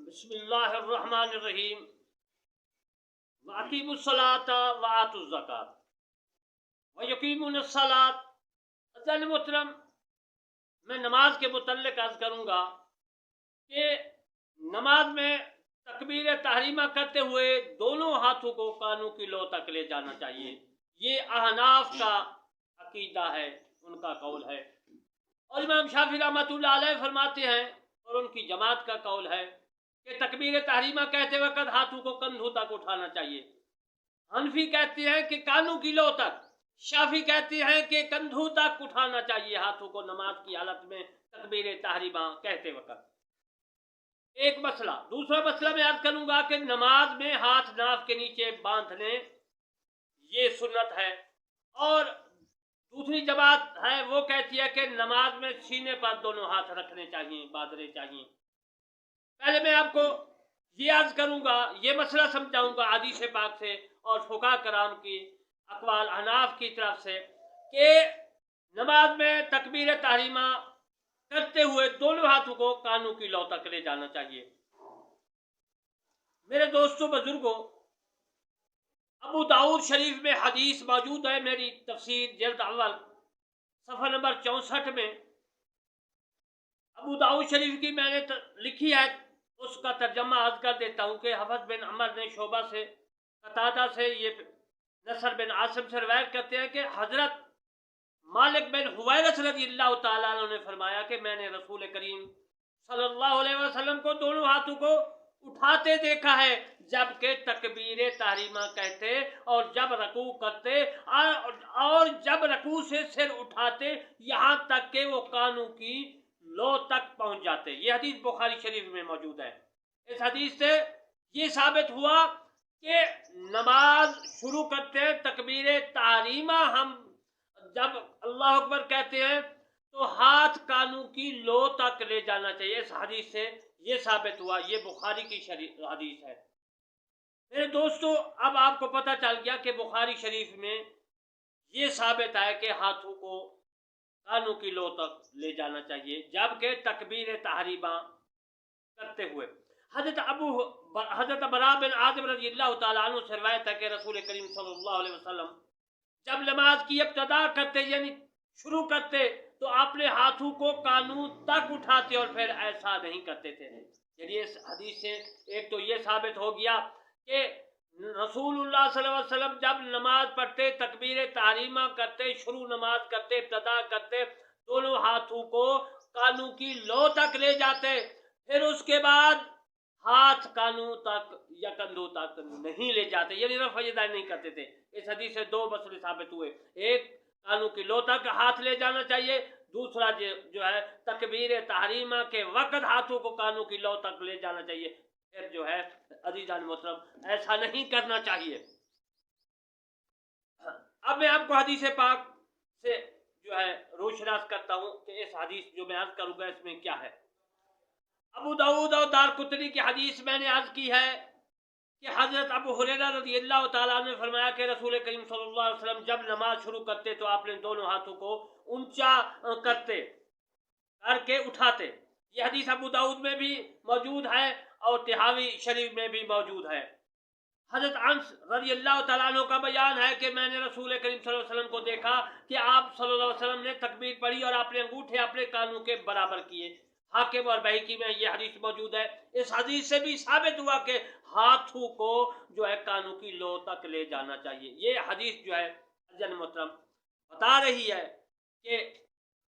بسم اللہ الرحمن الرحیم وَأَقِیمُوا الصَّلَاةَ وَآتُوا الزَّکَاةَ وَیُقِیمُونَ الصَّلَاةَ۔ عزیزان محترم، میں نماز کے متعلق عرض کروں گا کہ نماز میں تکبیر تحریمہ کرتے ہوئے دونوں ہاتھوں کو کانوں کی لو تک لے جانا چاہیے۔ یہ احناف کا عقیدہ ہے، ان کا قول ہے، اور امام شافعی رحمۃ اللہ علیہ فرماتے ہیں اور ان کی جماعت کا قول ہے کہ تکبیر تحریمہ کہتے وقت ہاتھوں کو کندھوں تک اٹھانا چاہیے۔ حنفی کہتے ہیں کہ کانوں کی لو تک، شافعی کہتے ہیں کہ کندھوں تک اٹھانا چاہیے ہاتھوں کو نماز کی حالت میں تکبیر تحریمہ کہتے وقت۔ ایک مسئلہ۔ دوسرا مسئلہ میں عرض کروں گا کہ نماز میں ہاتھ ناف کے نیچے باندھنے یہ سنت ہے، اور دوسری جماعت ہے وہ کہتی ہے کہ نماز میں سینے پر دونوں ہاتھ رکھنے چاہیے، باندھنے چاہیے۔ پہلے میں آپ کو یہ عرض کروں گا، یہ مسئلہ سمجھاؤں گا حدیث پاک سے اور فقہاء کرام کی اقوال احناف کی طرف سے کہ نماز میں تکبیر تحریمہ کرتے ہوئے دونوں ہاتھوں کو کانوں کی لو تک لے جانا چاہیے۔ میرے دوستوں بزرگوں، ابو داؤد شریف میں حدیث موجود ہے، میری تفسیر جلد اول صفحہ نمبر 64 میں ابو داؤد شریف کی میں نے لکھی ہے، اس کا ترجمہ عرض کر دیتا ہوں کہ حفص بن عمر نے شعبہ سے، قتادہ سے، یہ نصر بن عاصم سے روایت کرتے ہیں کہ حضرت مالک بن حویرث رضی اللہ تعالیٰ عنہ نے فرمایا کہ میں نے رسول کریم صلی اللہ علیہ وسلم کو دونوں ہاتھوں کو اٹھاتے دیکھا ہے جبکہ تکبیر تحریمہ کہتے اور جب رکوع کرتے اور جب رکوع سے سر اٹھاتے یہاں تک کہ وہ کانوں کی لو تک پہنچ جاتے۔ یہ حدیث بخاری شریف میں موجود ہے۔ اس حدیث سے یہ ثابت ہوا کہ نماز شروع کرتے ہیں تکبیر تحریمہ ہم جب اللہ اکبر کہتے ہیں تو ہاتھ کانوں کی لو تک لے جانا چاہیے۔ اس حدیث سے یہ ثابت ہوا، یہ بخاری کی حدیث ہے۔ میرے دوستو، اب آپ کو پتہ چل گیا کہ بخاری شریف میں یہ ثابت ہے کہ ہاتھوں کو کانوں کی لو تک لے جانا چاہیے جبکہ تکبیر تحریمہ کرتے ہوئے۔ حضرت براء بن عازب رضی اللہ تعالیٰ عنہ سے روایت ہے کہ رسول کریم صلی اللہ علیہ وسلم جب نماز کی ابتدا کرتے یعنی شروع کرتے تو اپنے ہاتھوں کو کانوں تک اٹھاتے اور پھر ایسا نہیں کرتے تھے۔ یعنی اس حدیث سے ایک تو یہ ثابت ہو گیا کہ رسول اللہ صلی اللہ علیہ وسلم جب نماز پڑھتے تکبیر تحریمہ کرتے، شروع نماز کرتے، ابتدا کرتے، دونوں ہاتھوں کو کانوں کی لو تک لے جاتے، پھر اس کے بعد ہاتھ کانوں تک یا کندھوں تک نہیں لے جاتے، یعنی رفع یدین نہیں کرتے تھے۔ اس حدیث سے دو مسئلے ثابت ہوئے، ایک کانوں کی لو تک ہاتھ لے جانا چاہیے، دوسرا جو ہے تکبیر تحریمہ کے وقت ہاتھوں کو کانوں کی لو تک لے جانا چاہیے، پھر جو ہے عزیزان محترم ایسا نہیں کرنا چاہیے۔ اب میں آپ کو حدیث پاک سے جو ہے روشناس کرتا ہوں کہ اس حدیث جو میں عرض کروں گا اس میں کیا ہے۔ ابو داؤد اور دارقطنی کی حدیث میں نے عرض کی ہے کہ حضرت ابو ہریرہ رضی اللہ تعالیٰ عنہ نے فرمایا کہ رسول کریم صلی اللہ علیہ وسلم جب نماز شروع کرتے تو آپ نے دونوں ہاتھوں کو اونچا کرتے کر کے اٹھاتے۔ یہ حدیث ابو داؤد میں بھی موجود ہے اور طحاوی شریف میں بھی موجود ہے۔ حضرت انس رضی اللہ تعالیٰ عنہ کا بیان ہے کہ میں نے رسول کریم صلی اللہ علیہ وسلم کو دیکھا کہ آپ صلی اللہ علیہ وسلم نے تکبیر پڑھی اور اپنے انگوٹھے اپنے کانوں کے برابر کیے۔ حاکم اور بہقی میں یہ حدیث موجود ہے۔ اس حدیث سے بھی ثابت ہوا کہ ہاتھوں کو جو ہے کانوں کی لو تک لے جانا چاہیے۔ یہ حدیث جو ہے جن محترم بتا رہی ہے کہ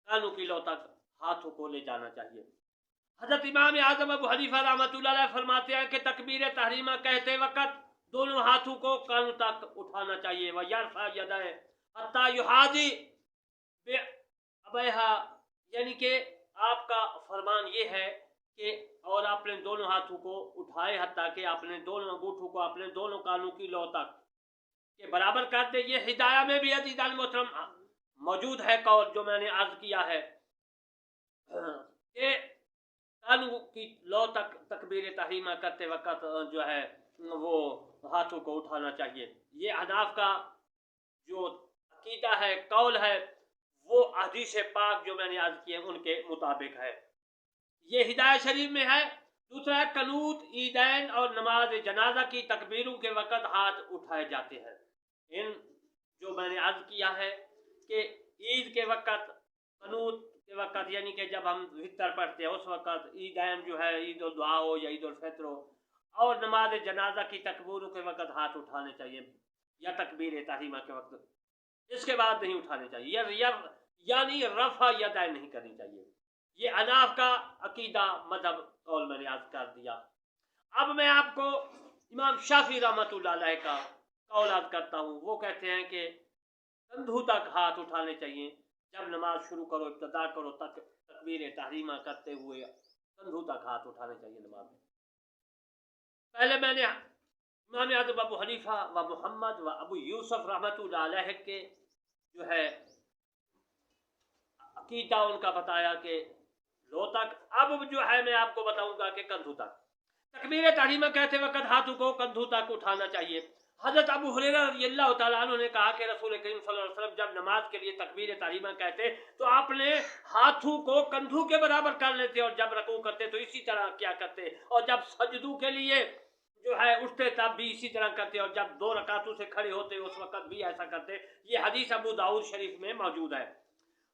کانوں کی لو تک ہاتھوں کو لے جانا چاہیے۔ حضرت امام اعظم ابو حنیفہ رحمۃ اللہ علیہ فرماتے ہیں کہ تکبیر تحریمہ کہتے وقت دونوں ہاتھوں کو کانوں تک اٹھانا چاہیے، وَيَرْفَعْ يَدَيْهِ حَتَّى يُحَاذِي بِعَبَيْهَا، یعنی کہ آپ کا فرمان یہ ہے کہ اور اپنے دونوں ہاتھوں کو اٹھائے حتیٰ کہ اپنے دونوں انگوٹھوں کو اپنے دونوں کانوں کی لو تک کے برابر کر دے۔ یہ ہدایہ میں بھی عزیزان محترم موجود ہے قول جو میں نے عرض کیا ہے کہ کانوں کی لو تک تکبیر تحریمہ کرتے وقت جو ہے وہ ہاتھوں کو اٹھانا چاہیے۔ یہ احناف کا جو عقیدہ ہے، قول ہے، وہ حدیث پاک جو میں نے عرض کی ہے ان کے مطابق ہے۔ یہ ہدایہ شریف میں ہے۔ دوسرا ہے قنوت عیدین اور نماز جنازہ کی تکبیروں کے وقت ہاتھ اٹھائے جاتے ہیں۔ ان جو میں نے عرض کیا ہے کہ عید کے وقت، قنوت کے وقت یعنی کہ جب ہم وطر پڑھتے ہیں اس وقت، عیدین جو ہے عید الدعا ہو یا عید الفطر ہو، اور نماز جنازہ کی تکبیروں کے وقت ہاتھ اٹھانے چاہیے یا تکبیر تحریمہ کے وقت، اس کے بعد نہیں اٹھانے چاہیے، یعنی رفع یدین نہیں کرنی چاہیے۔ یہ اناف کا عقیدہ مذہب قول میں نے عرض کر دیا۔ اب میں آپ کو امام شافعی رحمۃ اللہ علیہ کا قول عرض کرتا ہوں۔ وہ کہتے ہیں کہ کندھوں تک ہاتھ اٹھانے چاہیے، جب نماز شروع کرو، ابتدا کرو، تکبیر تحریمہ کرتے ہوئے کندھوں تک ہاتھ اٹھانے چاہیے نماز میں۔ پہلے میں نے امام اعظم ابو حنیفہ و محمد و ابو یوسف رحمۃ اللہ علیہ کے جو ہے عقیدہ ان کا بتایا کہ لو تک۔ اب جو ہے میں آپ کو بتاؤں گا کہ کندھوں تک۔ تکبیر تحریمہ کہتے وقت ہاتھوں کو کندھوں تک اٹھانا چاہیے۔ حضرت ابو ہریرہ رضی اللہ تعالیٰ عنہ نے کہا کہ رسول کریم صلی اللہ علیہ وسلم جب نماز کے لیے تکبیر تحریمہ کہتے تو آپ نے ہاتھوں کو کندھوں کے برابر کر لیتے، اور جب رکوع کرتے تو اسی طرح کیا کرتے، اور جب سجدوں کے لیے جو ہے اٹھتے تب بھی اسی طرح کرتے، اور جب 2 رکعتوں سے کھڑے ہوتے اس وقت بھی ایسا کرتے۔ یہ حدیث ابو داؤد شریف میں موجود ہے۔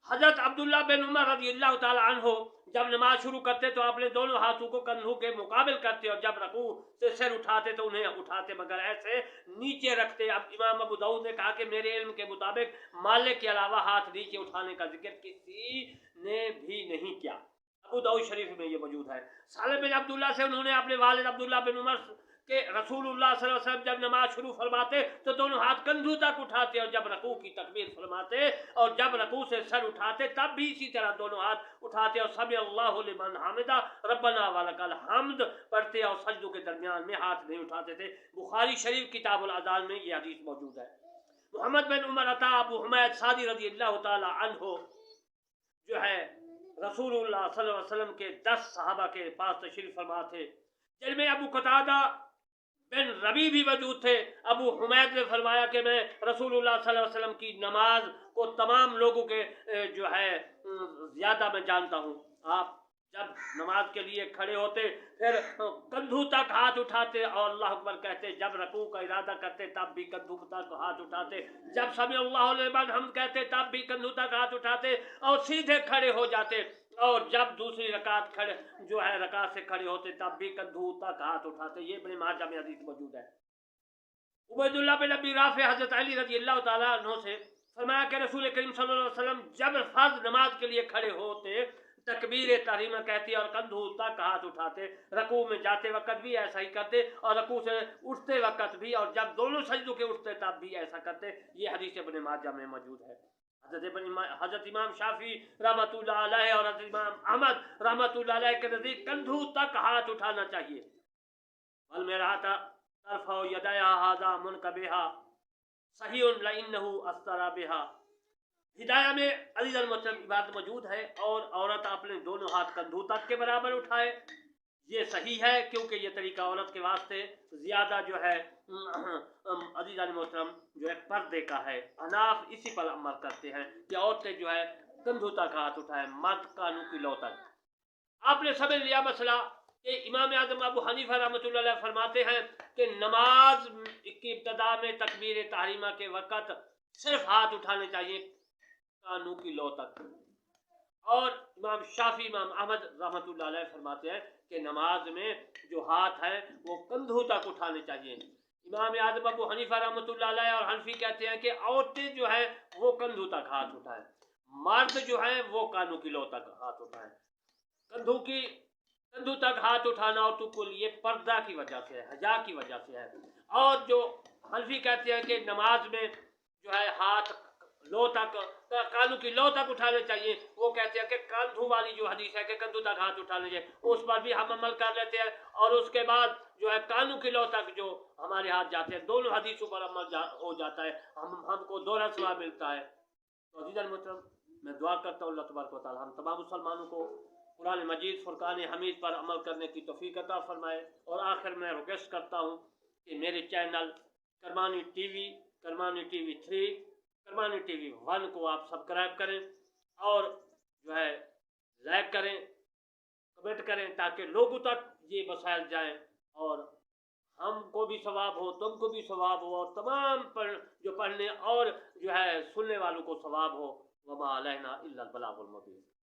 حضرت عبداللہ بن عمر رضی اللہ تعالی عنہ جب نماز شروع کرتے تو اپنے دونوں ہاتھوں کو کندھوں کے مقابل کرتے، اور جب رکوع سے سر اٹھاتے تو انہیں اٹھاتے مگر ایسے نیچے رکھتے۔ اب امام ابو داؤد نے کہا کہ میرے علم کے مطابق مالک کے علاوہ ہاتھ نیچے اٹھانے کا ذکر کسی نے بھی نہیں کیا۔ ابو داؤد شریف میں یہ موجود ہے۔ سالم بن عبداللہ سے انہوں نے اپنے والد عبداللہ بن عمر کہ رسول اللہ صلی اللہ علیہ وسلم جب نماز شروع فرماتے تو دونوں ہاتھ کندھوں تک اٹھاتے، اور جب رکوع کی تکبیر فرماتے اور جب رکوع سے سر اٹھاتے تب بھی اسی طرح دونوں ہاتھ اٹھاتے، اور سمع اللہ لمن حمدہ ربنا ولک الحمد پڑھتے، اور سجدوں کے درمیان میں ہاتھ نہیں اٹھاتے تھے۔ بخاری شریف کتاب الاذان میں یہ حدیث موجود ہے۔ محمد بن عمر عطا ابو حمید سعدی رضی اللہ تعالی عنہ جو ہے رسول اللہ صلی اللہ علیہ وسلم کے 10 صحابہ کے پاس تشریف فرما تھے، جن میں ابو قتادہ بن ربی بھی موجود تھے۔ ابو حمید نے فرمایا کہ میں رسول اللہ صلی اللہ علیہ وسلم کی نماز کو تمام لوگوں کے جو ہے زیادہ میں جانتا ہوں۔ آپ جب نماز کے لیے کھڑے ہوتے پھر کندھوں تک ہاتھ اٹھاتے اور اللہ اکبر کہتے، جب رکوع کا ارادہ کرتے تب بھی کندھوں تک ہاتھ اٹھاتے، جب سمع اللہ لمن حمد کہتے تب بھی کندھوں تک ہاتھ اٹھاتے اور سیدھے کھڑے ہو جاتے، اور جب دوسری رکعت کھڑے جو ہے رکعت سے کھڑے ہوتے تب بھی کندھوں تک ہاتھ اٹھاتے۔ یہ ابن ماجہ میں حدیث موجود ہے۔ عبید اللہ بن ابی رافع حضرت علی رضی اللہ تعالیٰ عنہ سے فرمایا کہ رسول کریم صلی اللہ علیہ وسلم جب فرض نماز کے لیے کھڑے ہوتے تکبیر تحریمہ کہتے اور کندھوں تک ہاتھ اٹھاتے، رکوع میں جاتے وقت بھی ایسا ہی کرتے، اور رکوع سے اٹھتے وقت بھی، اور جب دونوں سجدوں کے اٹھتے تب بھی ایسا کرتے۔ یہ حدیث ابن ماجہ میں موجود ہے۔ حضرت امام شافعی رحمۃ اللہ علیہ اور حضرت امام احمد رحمۃ اللہ علیہ کے نزدیک کندھوں تک ہاتھ اٹھانا چاہیے۔ والمرأۃ ترفع یدیہا ھذا منکبہا صحیح لانہ اسطر بہا۔ ہدایہ میں عزیز المحترم بات موجود ہے، اور عورت اپنے دونوں ہاتھ کندھوں تک کے برابر اٹھائے، یہ صحیح ہے کیونکہ یہ طریقہ عورت کے واسطے زیادہ جو ہے عزیز المحترم جو ہے پردے کا ہے۔ اناف اسی پر عمل کرتے ہیں کہ عورتیں جو ہے کندھوں تک ہاتھ اٹھائیں، مرد کانوں کی لو تک۔ آپ نے سمجھ لیا مسئلہ کہ امام اعظم ابو حنیفہ رحمۃ اللہ علیہ فرماتے ہیں کہ نماز کی ابتدا میں تکبیر تحریمہ کے وقت صرف ہاتھ اٹھانے چاہیے کانوں کی لو تک، اور امام شافعی امام احمد رحمۃ اللہ علیہ فرماتے ہیں کہ نماز میں جو ہاتھ ہیں وہ کندھوں تک اٹھانے چاہیے۔ امام اعظم ابو حنیفہ رحمۃ اللہ علیہ اور حنفی کہتے ہیں کہ عورتیں جو ہیں وہ کندھوں تک ہاتھ اٹھائیں، مرد جو ہیں وہ کانوں کی لو تک ہاتھ اٹھائیں۔ کندھوں تک ہاتھ اٹھانا عورتوں کو لیے پردہ کی وجہ سے ہے، حیا کی وجہ سے ہے، اور جو حنفی کہتے ہیں کہ نماز میں جو ہے ہاتھ لو تک کانوں کی لو تک اٹھانے چاہیے، وہ کہتے ہیں کہ کندھوں والی جو حدیث ہے کہ کندھوں تک ہاتھ اٹھانے چاہیے اس پر بھی ہم عمل کر لیتے ہیں، اور اس کے بعد جو ہے کانوں کی لو تک جو ہمارے ہاتھ جاتے ہیں، دونوں حدیثوں پر عمل ہو جاتا ہے، ہم کو دوہرا ثواب ملتا ہے۔ تو عزیز المحترم میں دعا کرتا ہوں اللہ تبارک و تعالی ہم تمام مسلمانوں کو قرآن مجید فرقان حمید پر عمل کرنے کی توفیق عطا فرمائے، اور آخر میں ریکویسٹ کرتا ہوں کہ میرے channel Kirmani T V 3 Kirmani T V 1 کو آپ سبسکرائب کریں، اور جو ہے لائک کریں، کمنٹ کریں تاکہ لوگوں تک یہ مسائل جائیں اور ہم کو بھی ثواب ہو، تم کو بھی ثواب ہو، اور تمام جو پڑھنے اور جو ہے سننے والوں کو ثواب ہو۔ وما علینا الا البلاغ المبین۔